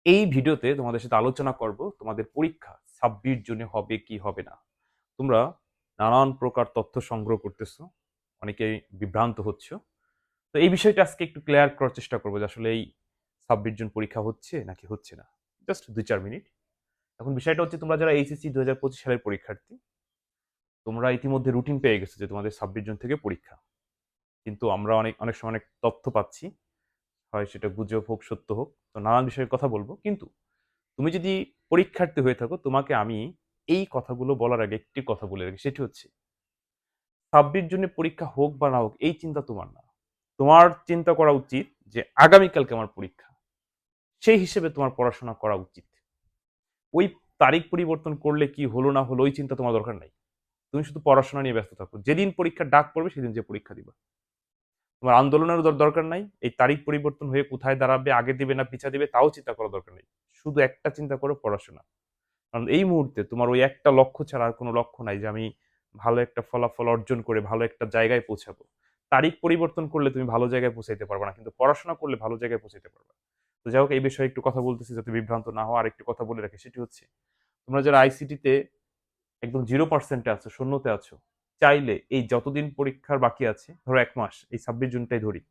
এই ভিডিওতে তোমাদের সাথে আলোচনা করব তোমাদের পরীক্ষা ২৬ জুনে হবে কি হবে না। তোমরা নানান প্রকার তথ্য সংগ্রহ করতেছো, অনেকেই বিভ্রান্ত হচ্ছ। তো এই বিষয়টা আজকে একটু ক্লিয়ার করার চেষ্টা করবো যে আসলে এই ২৬ জুন পরীক্ষা হচ্ছে নাকি হচ্ছে না। Just ২-৪ minute. এখন বিষয়টা হচ্ছে তোমরা যারা এইচএসসি ২০২৫ সালের পরীক্ষার্থী, তোমরা ইতিমধ্যে রুটিন পেয়ে গেছো যে তোমাদের ২৬ জুন থেকে পরীক্ষা। কিন্তু আমরা অনেক অনেক সময় অনেক তথ্য পাচ্ছি, হয় সেটা গুজব হোক সত্য হোক। তো নানান বিষয়ে কথা বলবো। কিন্তু তুমি যদি পরীক্ষার্থী হয়ে থাকো, তোমাকে আমি এই কথাগুলো বলার আগে একটি কথা বলে রাখি, সেটি হচ্ছে ২৬ জুনে পরীক্ষা হোক বা না হোক এই চিন্তা তোমার না। তোমার চিন্তা করা উচিত যে আগামীকালকে আমার পরীক্ষা, সেই হিসেবে তোমার পড়াশোনা করা উচিত। ওই তারিখ পরিবর্তন করলে কি হলো না হলো ওই চিন্তা তোমার দরকার নাই। তুমি শুধু পড়াশোনা নিয়ে ব্যস্ত থাকো, যেদিন পরীক্ষার ডাক পড়বে সেদিন যে পরীক্ষা দিবা। তোমার আন্দোলনেরও দরকার নাই, এই তারিখ পরিবর্তন হয়ে কোথায় দাঁড়াবে, আগে দিবে না পিছা দিবে তাও চিন্তা করার দরকার নেই। শুধু একটা চিন্তা করো, পড়াশোনা। কারণ এই মুহূর্তে তোমার ওই একটা লক্ষ্য ছাড়া আর কোনো লক্ষ্য নাই যে আমি ভালো একটা ফলাফল অর্জন করে ভালো একটা জায়গায় পৌঁছাবো। তারিখ পরিবর্তন করলে তুমি ভালো জায়গায় পৌঁছাইতে পারবে না, কিন্তু পড়াশোনা করলে ভালো জায়গায় পৌঁছাইতে পারবে। তো যাই হোক, এই বিষয়ে একটু কথা বলতেছি যাতে বিভ্রান্ত না হওয়া। আর একটু কথা বলে রাখি, সেটি হচ্ছে তোমরা যারা আইসিটিতে একদম 0%-এ আছো, শূন্যতে আছো, চাইলে এই যতদিন পরীক্ষার বাকি আছে, ধরো ১ মাস, এই ২৬ জুনটাই ধরি,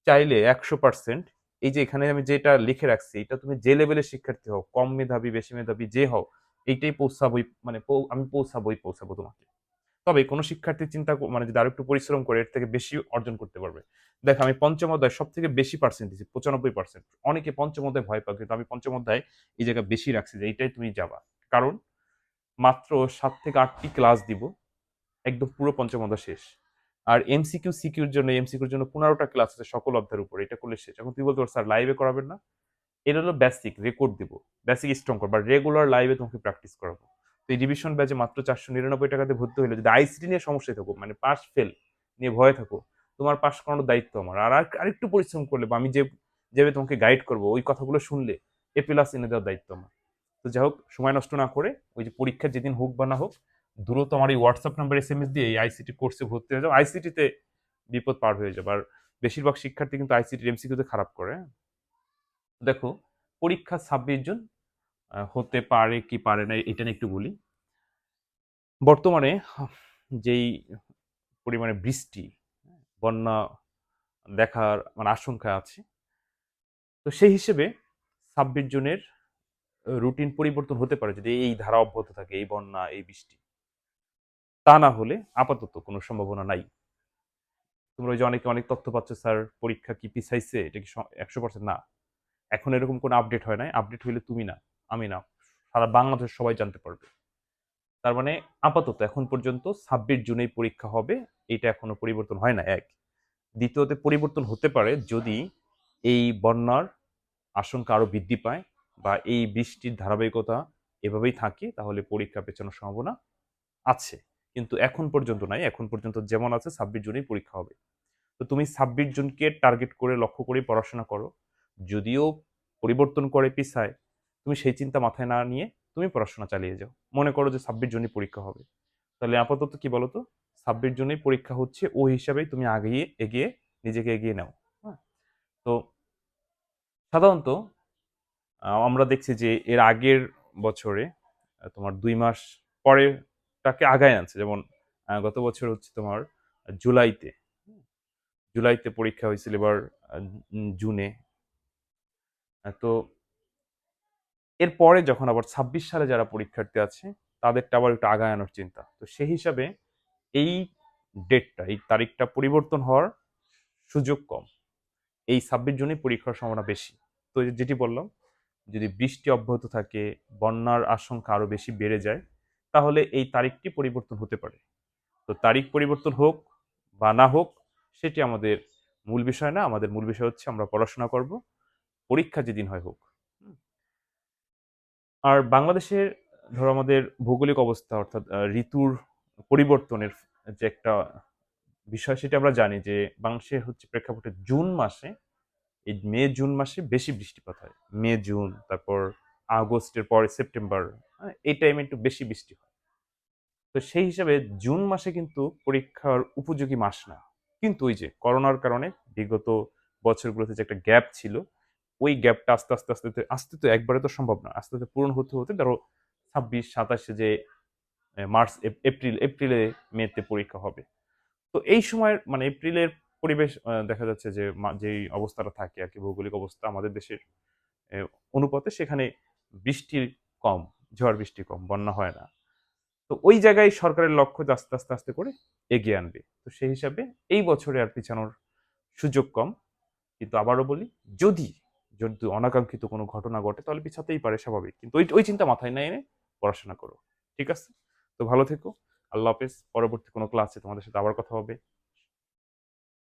চাইলে ১০০% এই যে এখানে আমি যেটা লিখে রাখছি, এটা তুমি যে লেভেলের শিক্ষার্থী হও, কম মেধাবী বেশি মেধাবী যে হও, এইটাই পৌঁছাবোই, মানে আমি পৌঁছাবো তোমাকে। তবে কোনো শিক্ষার্থী মানে যদি আরো একটু পরিশ্রম করে এর থেকে বেশি অর্জন করতে পারবে। দেখো, আমি পঞ্চম অধ্যায় সব থেকে বেশি পার্সেন্ট দিচ্ছি, ৯৫%। অনেকে পঞ্চম অধ্যায় ভয় পায়, কিন্তু আমি পঞ্চম অধ্যায় এই জায়গায় বেশি রাখছি যে এইটাই তুমি যাবা। কারণ মাত্র ৭ থেকে ৮টি ক্লাস দিব, একদম পুরো পঞ্চম অধ্যায় শেষ। আর এমসিকিউর জন্য ১৫টা ক্লাস আছে সকল অধ্যায়ের উপরে, এটা করলে শেষ। এখন তুই বলতে পারো, স্যার লাইভে করাবেন না? এটা হলো বেসিক রেকর্ড দিব, বেসিক স্ট্রং করবো, বা রেগুলার লাইভে তোমাকে প্র্যাকটিস করাবো। তো এই ডিভিশন ব্যাচে মাত্র ৪৯৯ টাকাতে ভর্তি হলে, যদি আইসিটি নিয়ে সমস্যায় থাকো, মানে পাস ফেল নিয়ে ভয়ে থাকো, তোমার পাস করানোর দায়িত্ব আমার। আর আরেকটু পরিশ্রম করলে, বা আমি যেভাবে তোমাকে গাইড করবো, ওই কথাগুলো শুনলে A+ এনে দেওয়ার দায়িত্ব আমার। তো যাই হোক, সময় নষ্ট না করে ওই যে পরীক্ষা যেদিন হোক বা না হোক, দ্রুত আমার এই হোয়াটসঅ্যাপ নাম্বার SMS দিয়ে এই আইসিটি কোর্সে ভর্তি হয়ে যাও। আইসিটিতে বিপদ পার হয়ে যাবে। আর বেশিরভাগ শিক্ষার্থী কিন্তু আইসিটির এমসিকিউতে খারাপ করে, হ্যাঁ? দেখো, পরীক্ষা ২৬ জন হতে পারে কি পারে না এটা নিয়ে একটু বলি। বর্তমানে যেই পরিমাণে বৃষ্টি, বন্যা দেখার মানে আশঙ্কা আছে, তো সেই হিসেবে ২৬ জনের রুটিন পরিবর্তন হতে পারে যদি এই ধারা অব্যাহত থাকে, এই বন্যা এই বৃষ্টি। তা না হলে আপাতত কোনো সম্ভাবনা নাই। তোমরা ওই যে অনেকে অনেক তথ্য পাচ্ছ, স্যার পরীক্ষা কি পিছাইছে, এটা কি ১০০%? না, এখন এরকম কোনো আপডেট হয় নাই। আপডেট হইলে তুমি না, আমি না, সারা বাংলাদেশ সবাই জানতে পারবে। তার মানে আপাতত এখন পর্যন্ত ২৬ জুনেই পরীক্ষা হবে, এটা এখনো পরিবর্তন হয় না, এক। দ্বিতীয়তে, পরিবর্তন হতে পারে যদি এই বন্যার আশঙ্কা আরো বৃদ্ধি পায়, বা এই বৃষ্টির ধারাবাহিকতা এভাবেই থাকে, তাহলে পরীক্ষা পেছানোর সম্ভাবনা আছে। কিন্তু এখন পর্যন্ত নাই, এখন পর্যন্ত যেমন আছে ২৬ জুনেই পরীক্ষা হবে। তো তুমি ২৬ জনকে টার্গেট করে লক্ষ্য করে পড়াশোনা করো। যদিও পরিবর্তন করে পিছায়, তুমি সেই চিন্তা মাথায় না নিয়ে তুমি পড়াশোনা চালিয়ে যাও। মনে করো যে ২৬ জনই পরীক্ষা হবে, তাহলে আপাতত কি বলতো, ২৬ জনেই পরীক্ষা হচ্ছে, ওই হিসাবেই তুমি এগিয়ে নিজেকে এগিয়ে নাও। হ্যাঁ? তো সাধারণত আমরা দেখছি যে এর আগের বছরে তোমার ২ মাস পরেরটাকে আগায় আনছে। যেমন গত বছর হচ্ছে তোমার জুলাইতে জুলাইতে পরীক্ষা হয়েছিল, এবার জুনে। তো এরপরে যখন আবার ২৬ সালে যারা পরীক্ষার্থী আছে, তাদেরটা আবার একটু আগায় আনার চিন্তা। তো সেই হিসাবে এই এই তারিখটা পরিবর্তন হওয়ার সুযোগ কম। এই ২৬ জনই পরীক্ষার সম্ভাবনা বেশি। তো যেটি বললাম, যদি বৃষ্টি অব্যাহত থাকে, বন্যার আশঙ্কা আরো বেশি বেড়ে যায়, তাহলে এই তারিখটি পরিবর্তন হতে পারে। তো তারিখ পরিবর্তন হোক বা না হোক, সেটি আমাদের মূল বিষয় না। আমাদের মূল বিষয় হচ্ছে আমরা পড়াশোনা করব, পরীক্ষা যেদিন হয় হোক। আর বাংলাদেশের, ধরো আমাদের ভৌগোলিক অবস্থা, অর্থাৎ ঋতুর পরিবর্তনের যে একটা বিষয়, সেটা আমরা জানি যে বাংলাদেশের হচ্ছে প্রেক্ষাপটে জুন মাসে, এই মে জুন মাসে বেশি বৃষ্টিপাত হয়। মে জুন, তারপর আগস্টের পরে সেপ্টেম্বর, হ্যাঁ, এই টাইমে একটু বেশি বৃষ্টি হয়। তো সেই হিসাবে জুন মাসে কিন্তু পরীক্ষার উপযোগী মাস না। কিন্তু ওই যে করোনার কারণে বিগত বছরগুলোতে যে একটা গ্যাপ ছিল, ওই গ্যাপটা আস্তে আস্তে আস্তে তো একবারে তো সম্ভব না, আস্তে আস্তে পূরণ হতে হতে ধরো 26-27 যে মার্চ এপ্রিলে মেতে পরীক্ষা হবে। তো এই সময়ের মানে এপ্রিলের পরিবেশ দেখা যাচ্ছে যে যেই অবস্থাটা থাকে আর কি, ভৌগোলিক অবস্থা আমাদের দেশের অনুপাতে সেখানে বৃষ্টি কম, ঝড় বৃষ্টি কম, বন্যা হয় না। তো ওই জায়গায় সরকারের লক্ষ্য যে আস্তে আস্তে আস্তে করে এগিয়ে আনবে। তো সেই হিসাবে এই বছরে আর পিছানোর সুযোগ কম। কিন্তু আবারও বলি, যদি যদি অনাকাঙ্ক্ষিত কোনো ঘটনা ঘটে তাহলে পিছাতেই পারে, স্বাভাবিক। কিন্তু ওই ওই চিন্তা মাথায় না এনে পড়াশোনা করো। ঠিক আছে? তো ভালো থেকো। আল্লাহ হাফেজ। পরবর্তী কোনো ক্লাসে তোমাদের সাথে আবার কথা হবে।